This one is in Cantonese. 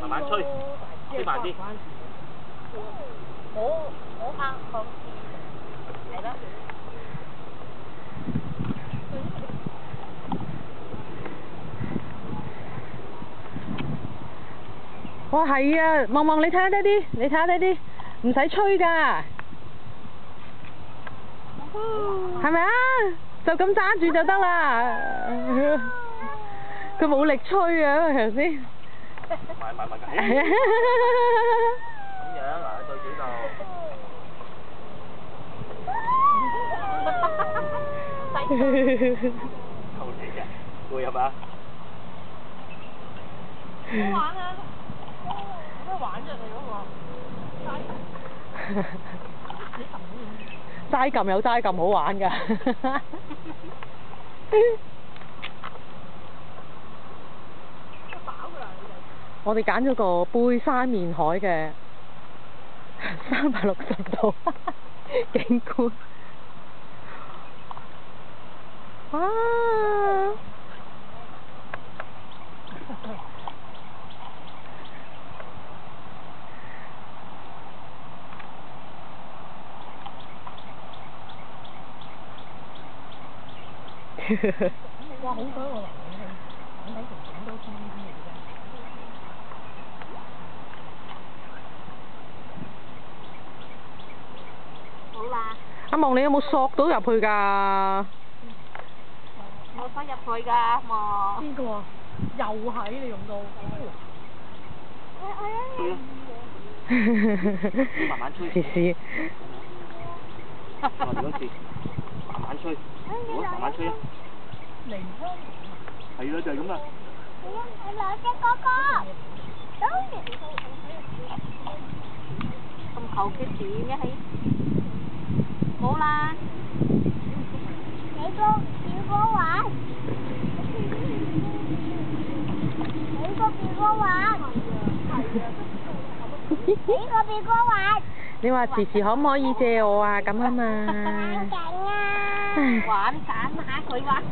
慢慢吹，吹慢啲。我怕放係啦。哇，係啊，望望你睇下爹哋，你睇下爹哋，唔使吹㗎，係咪啊？就咁揸住就得啦。佢冇力吹啊，頭先。慢緊。咁樣嗱，喺對幾度？後嚟嘅，攰係嘛？好玩啊！有咩玩啫？你嗰個齋撳有齋撳好玩㗎。我哋揀咗個背山面海嘅360度景觀。哇！哇！好彩我話你係揾到條整到天啲嘢嘅。好啦。阿望，你有冇索到入去㗎？我塞入去㗎，望。邊個啊？又係你用到。慢慢吹。試試。我哋嗰次慢慢吹，慢慢吹啊！離開。係啦，就係咁啦。係兩隻哥哥。咁求其點嘅係？好啦。你個表哥玩。你個表哥玩。你個表哥玩。你話時時可唔可以借我啊？咁啊嘛。玩緊啊！玩揀下佢玩。